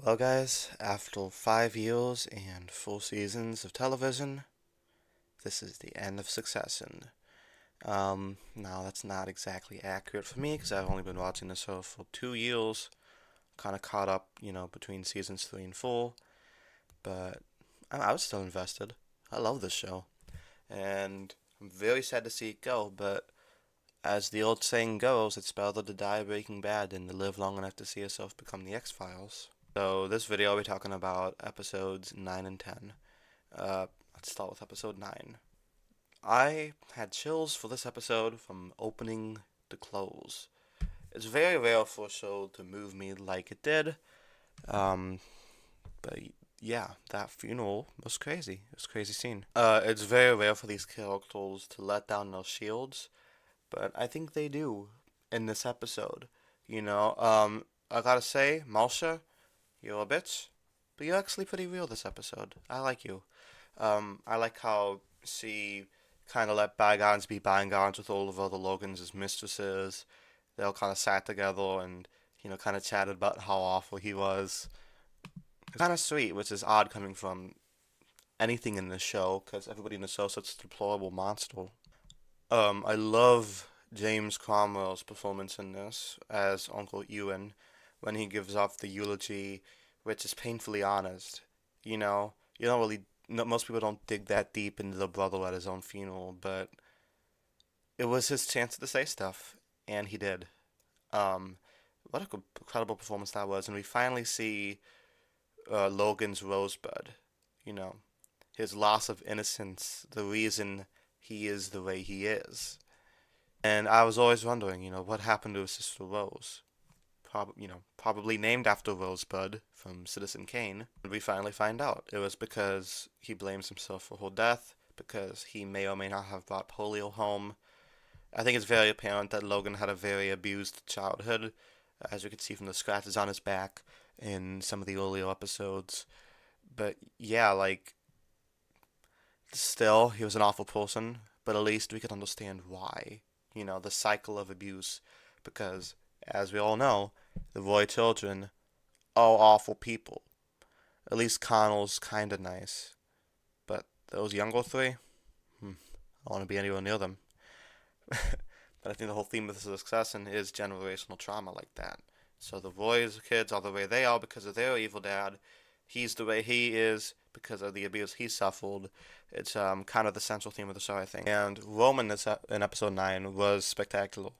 Well, guys, after 5 years and 4 seasons of television, this is the end of Succession. Now that's not exactly accurate for me because I've only been watching the show for 2 years, kind of caught up, between seasons 3 and 4, but I was still invested. I love this show, and I'm very sad to see it go, but as the old saying goes, it's better to die Breaking Bad than to live long enough to see yourself become the X-Files. So this video, I'll be talking about episodes 9 and 10. Let's start with episode 9. I had chills for this episode from opening to close. It's very rare for a show to move me like it did. Um, but yeah, that funeral was crazy. It was a crazy scene. It's very rare for these characters to let down their shields, but I think they do in this episode. I gotta say, Marsha, you're a bitch, but you're actually pretty real this episode. I like you. I like how she kind of let bygones be bygones with all of other Logans as mistresses. They all kind of sat together and, kind of chatted about how awful he was. It's kind of sweet, which is odd coming from anything in this show, because everybody in the show is such a deplorable monster. I love James Cromwell's performance in this as Uncle Ewan when he gives off the eulogy, which is painfully honest. You don't really, no, most people don't dig that deep into the brother at his own funeral, but it was his chance to say stuff, and he did. Um, what a incredible performance that was, and we finally see Logan's rosebud. You know, his loss of innocence, the reason he is the way he is. And I was always wondering, what happened to his sister Rose? Probably named after Rosebud from Citizen Kane. And we finally find out it was because he blames himself for her death, because he may or may not have brought polio home. I think it's very apparent that Logan had a very abused childhood, as you can see from the scratches on his back in some of the earlier episodes. But yeah, still, he was an awful person, but at least we could understand why. The cycle of abuse, because, as we all know, the Roy children are awful people. At least Connell's kinda nice, but those younger three, I don't want to be anywhere near them. But I think the whole theme of the succession is generational trauma like that. So the Roy's kids are the way they are because of their evil dad. He's the way he is because of the abuse he suffered. It's kind of the central theme of the show, I think. And Roman in episode 9 was spectacular.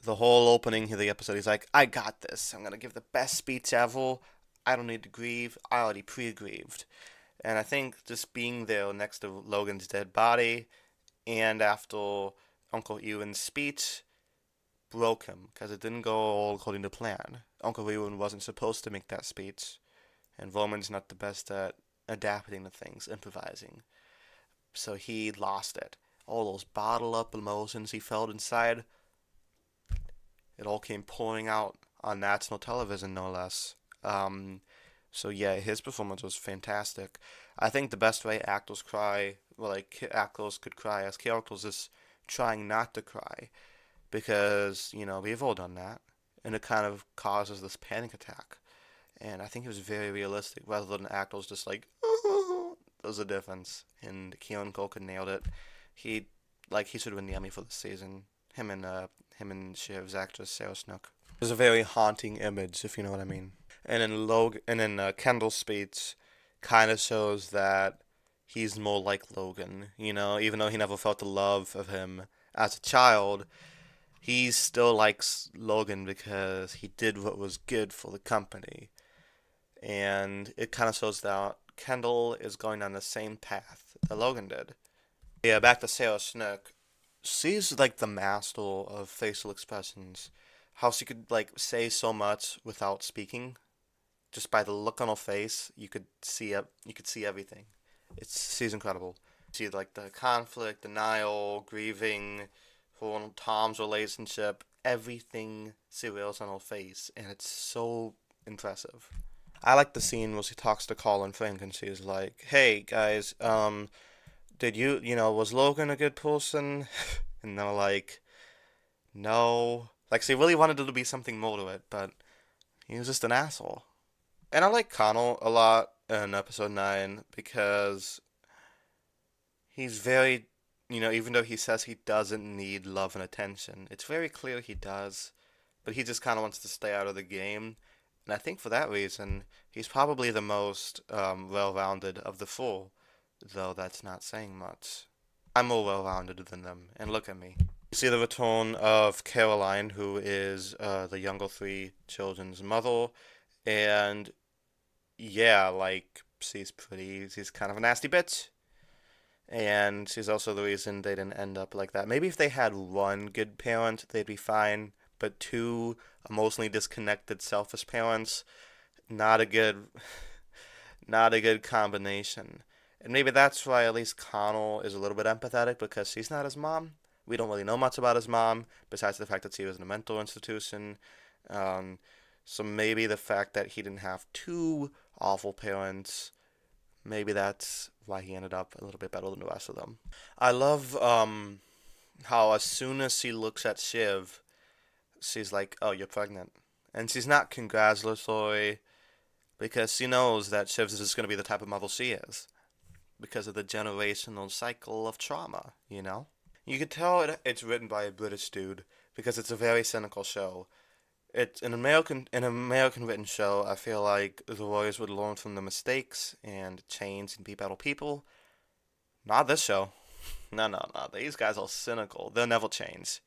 The whole opening of the episode, he's like, I got this. I'm going to give the best speech ever. I don't need to grieve. I already pre-grieved. And I think just being there next to Logan's dead body and after Uncle Ewan's speech broke him because it didn't go all according to plan. Uncle Ewan wasn't supposed to make that speech, and Roman's not the best at adapting to things, improvising. So he lost it. All those bottled up emotions he felt inside, it all came pouring out on national television, no less. So yeah, his performance was fantastic. I think the best way actors cry, well, like actors could cry as characters, is trying not to cry because we've all done that, and it kind of causes this panic attack. And I think it was very realistic, rather than actors just like, there's a difference. And Keelan Culkin nailed it. He he should win the Emmy for the season. Him and Shiv's actress Sarah Snook. It was a very haunting image, if you know what I mean. And in Kendall's speech, kind of shows that he's more like Logan. Even though he never felt the love of him as a child, he still likes Logan because he did what was good for the company. And it kind of shows that Kendall is going on the same path that Logan did. Yeah, back to Sarah Snook. She's like the master of facial expressions. How she could say so much without speaking, just by the look on her face, you could see everything. She's incredible. See the conflict, denial, grieving, her and Tom's relationship, everything surveils on her face, and it's so impressive. I like the scene where she talks to Colin Frank and she's like, "Hey guys, did was Logan a good person?" And they're like, "No." Like she really wanted it to be something more to it, but he was just an asshole. And I like Connell a lot in episode 9 because he's very, even though he says he doesn't need love and attention, it's very clear he does, but he just kind of wants to stay out of the game. And I think for that reason, he's probably the most well-rounded of the four, though that's not saying much. I'm more well-rounded than them, and look at me. You see the return of Caroline, who is the younger three children's mother, and yeah, like, she's kind of a nasty bitch. And she's also the reason they didn't end up like that. Maybe if they had one good parent, they'd be fine. But two emotionally disconnected, selfish parents, not a good, not a good combination. And maybe that's why at least Connell is a little bit empathetic because she's not his mom. We don't really know much about his mom besides the fact that she was in a mental institution. Um, so maybe the fact that he didn't have two awful parents, maybe that's why he ended up a little bit better than the rest of them. I love how as soon as she looks at Shiv, she's like, "Oh, you're pregnant," and she's not congratulatory because she knows that Shiv's is just going to be the type of mother she is because of the generational cycle of trauma. You could tell it's written by a British dude because it's a very cynical show. It's an American written show. I feel like the Warriors would learn from the mistakes and change and be better people. Not this show. No, no, no. These guys are cynical. They'll never change.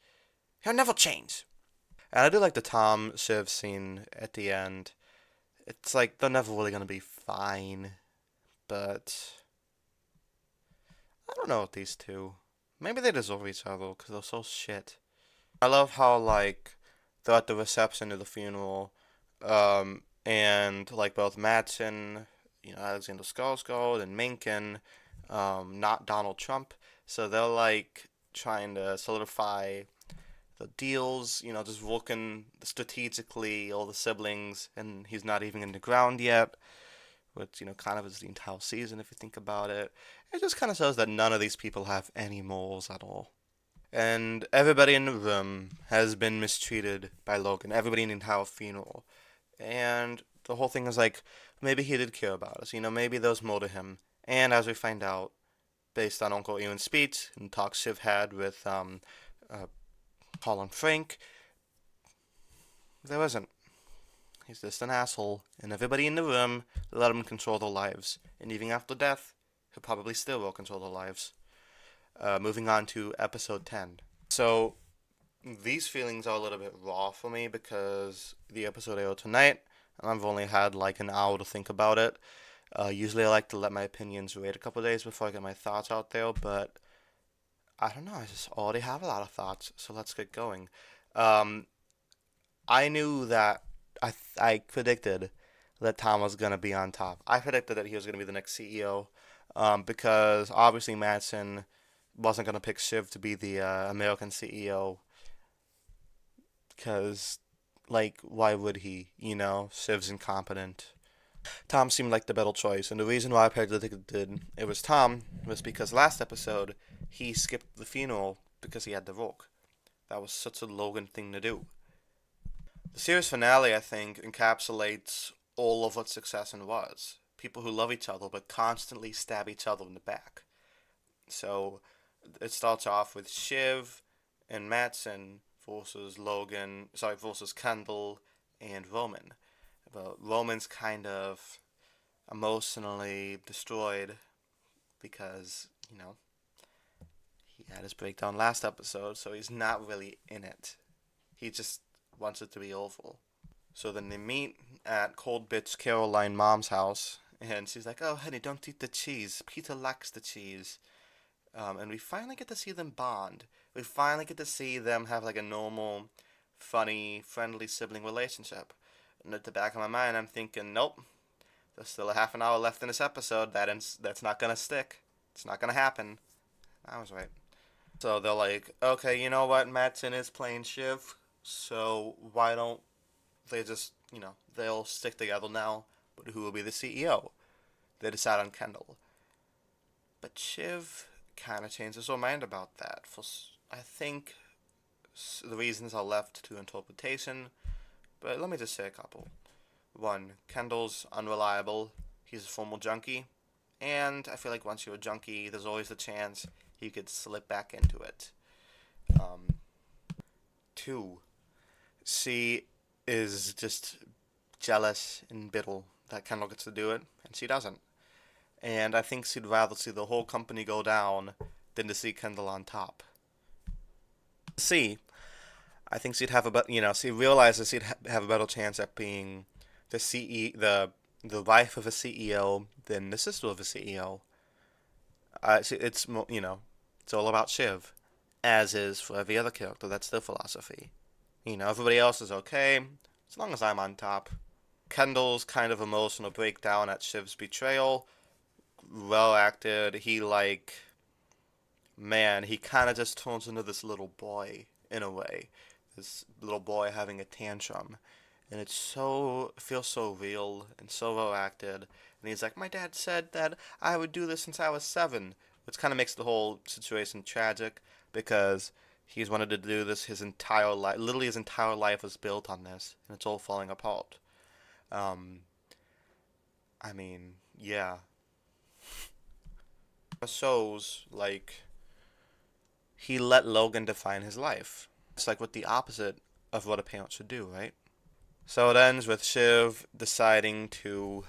He'll never change. And I do like the Tom Shiv scene at the end. It's like they're never really gonna be fine, but I don't know with these two. Maybe they deserve each other because they're so shit. I love how like they're at the reception of the funeral, and like both Madsen, Alexander Skarsgård and Mencken, not Donald Trump. So they're like trying to solidify the deals, just working strategically, all the siblings, and he's not even in the ground yet, which, kind of is the entire season if you think about it. It just kind of shows that none of these people have any morals at all. And everybody in the room has been mistreated by Logan, everybody in the entire funeral. And the whole thing is like, maybe he did care about us, maybe there was more to him. And as we find out, based on Uncle Ian's speech and talks Shiv had with uh, Colin Frank, there isn't. He's just an asshole, and everybody in the room let him control their lives. And even after death, he'll probably still will control their lives. Moving on to episode 10. So, these feelings are a little bit raw for me because the episode aired tonight, and I've only had like an hour to think about it. Usually I like to let my opinions wait a couple of days before I get my thoughts out there, but I don't know, I just already have a lot of thoughts, so let's get going. Um, I knew that I predicted that Tom was gonna be on top. I predicted that he was gonna be the next CEO, because obviously Madsen wasn't gonna pick Shiv to be the American CEO, because like why would he? Shiv's incompetent. Tom seemed like the better choice, and the reason why I predicted it was Tom was because last episode he skipped the funeral because he had the work. That was such a Logan thing to do. The series finale, I think, encapsulates all of what succession was. People who love each other but constantly stab each other in the back. So it starts off with Shiv and Madsen versus Kendall and Roman. But Roman's kind of emotionally destroyed because, he had his breakdown last episode, so he's not really in it. He just wants it to be awful. So then they meet at Cold Bitch Caroline Mom's house, and she's like, "Oh, honey, don't eat the cheese. Peter likes the cheese." And we finally get to see them bond. We finally get to see them have like a normal, funny, friendly sibling relationship. And at the back of my mind, I'm thinking, nope, there's still a half an hour left in this episode. That's not gonna stick. It's not gonna happen. I was right. So they're like, okay, you know what? Madsen is playing Shiv, so why don't they just, they'll stick together now, but who will be the CEO? They decide on Kendall. But Shiv kind of changes her mind about that. I think the reasons are left to interpretation, but let me just say a couple. One, Kendall's unreliable. He's a former junkie. And I feel like once you're a junkie, there's always the chance he could slip back into it. Um, Two, she is just jealous and bitter that Kendall gets to do it, and she doesn't. And I think she'd rather see the whole company go down than to see Kendall on top. C, I think she'd have a she realizes she'd have a better chance at being the wife of a CEO than the sister of a CEO. It's it's all about Shiv, as is for every other character. That's their philosophy. Everybody else is okay as long as I'm on top. Kendall's kind of emotional breakdown at Shiv's betrayal, well acted. He kind of just turns into this little boy in a way. This little boy having a tantrum. And it feels so real and so well acted. And he's like, my dad said that I would do this since I was 7, which kind of makes the whole situation tragic because he's wanted to do this his entire life. Literally, his entire life was built on this, and it's all falling apart. Um, I mean, yeah. It shows he let Logan define his life. It's like what the opposite of what a parent should do, right? So it ends with Shiv deciding to,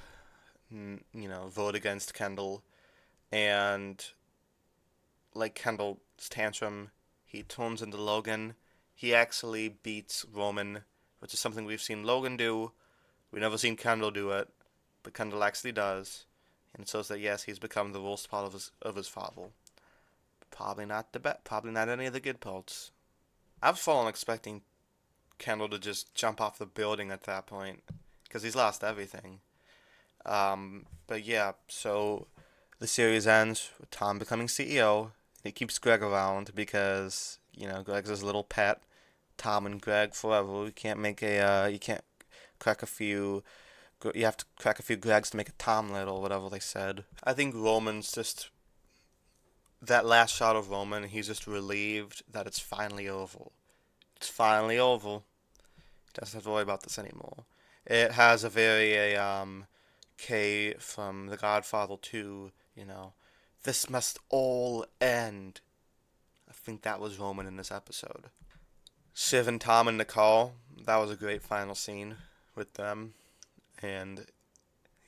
vote against Kendall, and like Kendall's tantrum, he turns into Logan. He actually beats Roman, which is something we've seen Logan do. We've never seen Kendall do it, but Kendall actually does, and it shows that yes, he's become the worst part of his father. Probably not any of the good parts. I was fallen expecting Kendall to just jump off the building at that point, because he's lost everything. But yeah, so the series ends with Tom becoming CEO. He keeps Greg around because Greg's his little pet. Tom and Greg forever. You can't crack a few. You have to crack a few Gregs to make a Tomlette or whatever they said. I think Roman's just that last shot of Roman. He's just relieved that it's finally over. It's finally over. He doesn't have to worry about this anymore. It has a very K from The Godfather 2, this must all end. I think that was Roman in this episode. Shiv and Tom and Nicole, that was a great final scene with them. And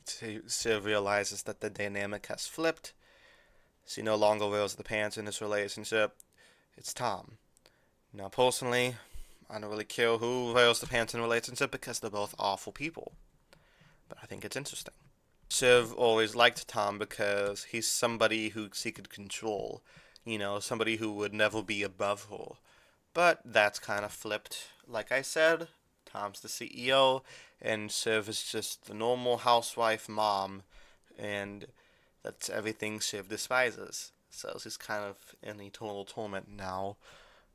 Shiv realizes that the dynamic has flipped. She no longer wears the pants in this relationship. It's Tom. Now, personally, I don't really care who wears the pants in a relationship because they're both awful people. But I think it's interesting. Shiv always liked Tom because he's somebody who she could control. Somebody who would never be above her. But that's kind of flipped. Like I said, Tom's the CEO, and Shiv is just the normal housewife mom, and that's everything Shiv despises. So she's kind of in eternal torment now.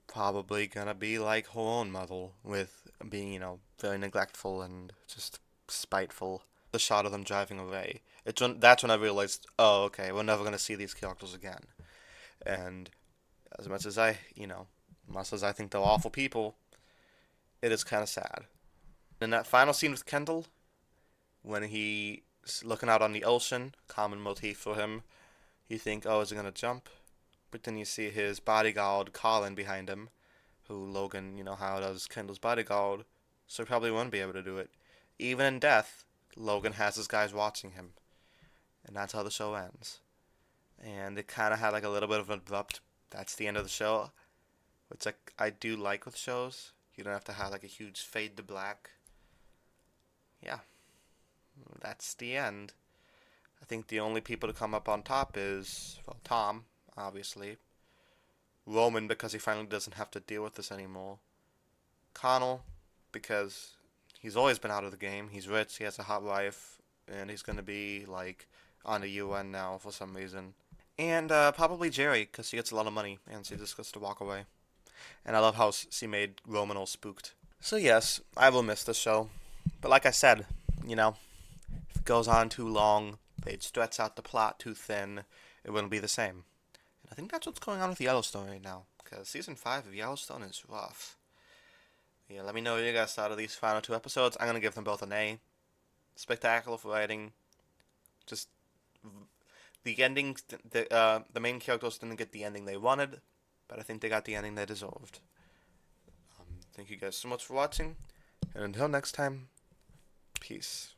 Probably gonna be like her own mother, with being, very neglectful and just spiteful. The shot of them driving away. That's when I realized, oh, okay, we're never gonna see these characters again. And as much as much as I think they're awful people, it is kind of sad. In that final scene with Kendall, when he's looking out on the ocean, common motif for him, you think, oh, is he gonna jump? But then you see his bodyguard Colin behind him, who Logan, how does Kendall's bodyguard, so he probably won't be able to do it. Even in death, Logan has his guys watching him. And that's how the show ends. And it kind of had a little bit of an abrupt, that's the end of the show. Which I do like with shows. You don't have to have a huge fade to black. Yeah. That's the end. I think the only people to come up on top is, well, Tom, obviously. Roman, because he finally doesn't have to deal with this anymore. Connell, because he's always been out of the game. He's rich, he has a hot wife, and he's going to be, on the UN now for some reason. And probably Jerry, because she gets a lot of money, and she just gets to walk away. And I love how she made Roman all spooked. So yes, I will miss this show. But like I said, if it goes on too long, they'd stretch out the plot too thin, it wouldn't be the same. And I think that's what's going on with Yellowstone right now, because Season 5 of Yellowstone is rough. Yeah, let me know what you guys thought of these final 2 episodes. I'm going to give them both an A. spectacular writing. Just the ending, the main characters didn't get the ending they wanted, but I think they got the ending they deserved. Thank you guys so much for watching, and until next time, peace.